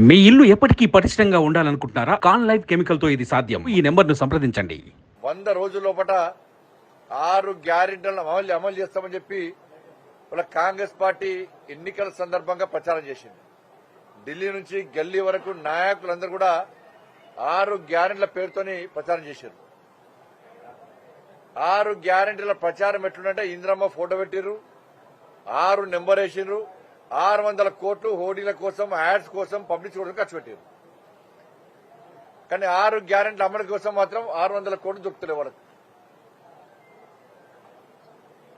మీ ఇల్లు ఎప్పటికీ పటిష్టంగా ఉండాలనుకుంటున్నారా? కాన్ లైఫ్ కెమికల్ తో ఇది సాధ్యం. ఈ నెంబర్ను సంప్రదించండి. 100 రోజుల లోపల 6 గ్యారెంటీలను అమలు చేస్తామని చెప్పి వాళ్ళ కాంగ్రెస్ పార్టీ ఎన్నికల సందర్భంగా ప్రచారం చేసింది. ఢిల్లీ నుంచి గల్లీ వరకు నాయకులందరూ కూడా 6 గ్యారెంటీల పేరుతోని ప్రచారం చేశారు. 6 గ్యారెంటీల ప్రచారం ఎట్లుందంటే ఇందిరమ్మ ఫోటో పెట్టిర్రు, 6 నెంబర్ వేసిండ్రు, 600 కోట్లు హోర్డింగ్ల కోసం, యాడ్స్ కోసం, పబ్లిక్ కోసం ఖర్చు పెట్టారు. కానీ 6 గ్యారెంటీల అమలు కోసం మాత్రం 600 కోట్లు దొరుకుతలే వాళ్ళకి.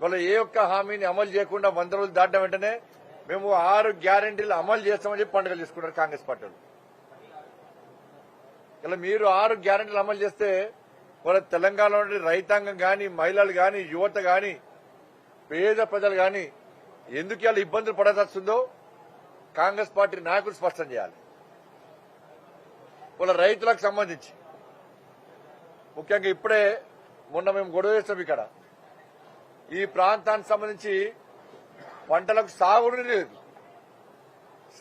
వాళ్ళు ఏ ఒక్క హామీని అమలు చేయకుండా 100 రోజులు దాటిన వెంటనే మేము 6 గ్యారెంటీలు అమలు చేస్తామని చెప్పి పండుగలు చేసుకున్నారు కాంగ్రెస్ పార్టీలు. ఇలా మీరు 6 గ్యారెంటీలు అమలు చేస్తే వాళ్ళ తెలంగాణలో రైతాంగం గాని, మహిళలు గాని, యువత గాని, పేద ప్రజలు గాని ఎందుకు ఇలా ఇబ్బందులు పడాల్సి వస్తుందో కాంగ్రెస్ పార్టీ నాయకులు స్పష్టం చేయాలి. వాళ్ళ రైతులకు సంబంధించి ముఖ్యంగా ఇప్పుడే మొన్న మేము గొడవ చేస్తాం. ఇక్కడ ఈ ప్రాంతానికి సంబంధించి పంటలకు సాగునీరు లేదు.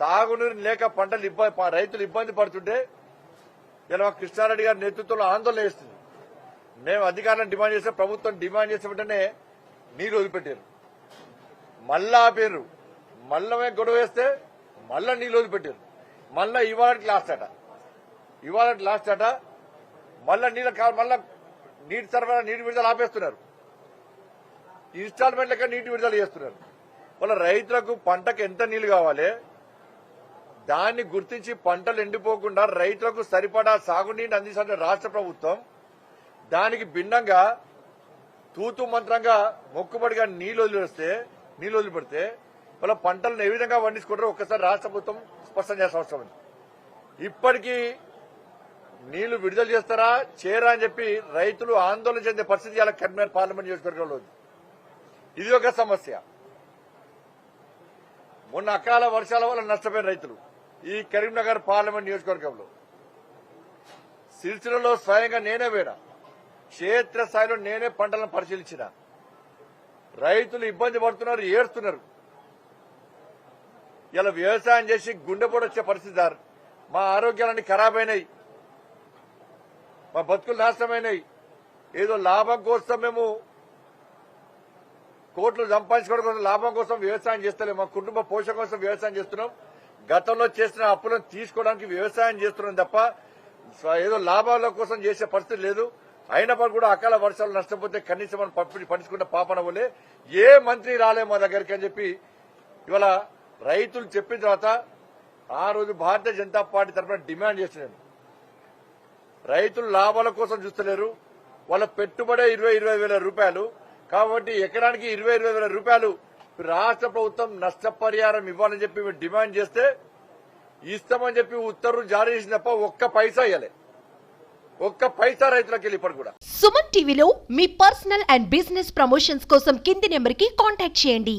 సాగునీరు లేక రైతులు ఇబ్బంది పడుతుంటే ఇలా కృష్ణారెడ్డి గారి నేతృత్వంలో ఆందోళన చేస్తుంది. మేము అధికారులను డిమాండ్ చేస్తే, ప్రభుత్వం డిమాండ్ చేసే వెంటనే నీరు వదిలిపెట్టారు. మళ్ళా ఆపేరు, మళ్ళా గొడవ వేస్తే మళ్ళా నీళ్ళు వదిలిపెట్టారు. మళ్ళా ఇవాళకి లాస్ట్ అట మళ్ళా నీటి సరఫరా, నీటి విడుదల ఆపేస్తున్నారు. ఇన్స్టాల్మెంట్ లెక్క నీటి విడుదల చేస్తున్నారు. వాళ్ళ రైతులకు పంటకు ఎంత నీళ్లు కావాలి దాన్ని గుర్తించి పంటలు ఎండిపోకుండా రైతులకు సరిపడా సాగునీటిని అందించాలంటే రాష్ట్ర ప్రభుత్వం దానికి భిన్నంగా తూతు మంత్రంగా మొక్కుబడిగా నీళ్లు వదిలిపెడితే వాళ్ళ పంటలను ఏ విధంగా పండించుకుంటారో ఒక్కసారి రాష్ట్ర ప్రభుత్వం స్పష్టం చేసిన అవసరం ఉంది. ఇప్పటికీ నీళ్లు విడుదల చేస్తారా చేయరా అని చెప్పి రైతులు ఆందోళన చెందే పరిస్థితి ఇలా కరీంనగర్ పార్లమెంట్ నియోజకవర్గంలో ఉంది. ఇది ఒక సమస్య. మొన్న అకాల వర్షాల వల్ల నష్టపోయిన రైతులు ఈ కరీంనగర్ పార్లమెంట్ నియోజకవర్గంలో సిరిసిల్లలో స్వయంగా నేనే పోయినా, క్షేత్రస్థాయిలో నేనే పంటలను పరిశీలించిన. రైతులు ఇబ్బంది పడుతున్నారు, ఏడుస్తున్నారు. ఇలా వ్యవసాయం చేసి గుండెపోటు వచ్చే పరిస్థితి సార్. మా ఆరోగ్యాలన్నీ ఖరాబ్ అయినాయి, మా బతుకులు నాశనమైనాయి. ఏదో లాభం కోసం మేము కోట్లు సంపాదించుకోవడం కోసం, లాభం కోసం వ్యవసాయం చేస్తలేము. మా కుటుంబ పోషణ కోసం వ్యవసాయం చేస్తున్నాం. గతంలో చేసిన అప్పులను తీసుకోవడానికి వ్యవసాయం చేస్తున్నాం తప్ప ఏదో లాభాల కోసం చేసే పరిస్థితి లేదు. అయినప్పుడు కూడా అకాల వర్షాలు నష్టపోతే కనీసం మనం పట్టించుకున్న పాపన వల్లే ఏ మంత్రి రాలే మా దగ్గరికి అని చెప్పి ఇవాళ రైతులు చెప్పిన తర్వాత ఆ రోజు భారతీయ జనతా పార్టీ తరఫున డిమాండ్ చేస్తున్నాను. రైతులు లాభాల కోసం చూస్తలేరు. వాళ్ళ పెట్టుబడే 20,000 వేల రూపాయలు. కాబట్టి ఎకరానికి 20,000 వేల రూపాయలు రాష్ట్ర ప్రభుత్వం నష్టపరిహారం ఇవ్వాలని చెప్పి మేము డిమాండ్ చేస్తే ఇస్తామని చెప్పి ఉత్తర్వులు జారీ చేసిన తప్ప ఒక్క పైసా ఇవ్వలే. ఒక్క పైసా రైతులకు వెళ్ళి ఇప్పుడు కూడా. సుమన్ టీవీలో మీ పర్సనల్ అండ్ బిజినెస్ ప్రమోషన్స్ కోసం కింది నెంబర్ కి కాంటాక్ట్ చేయండి.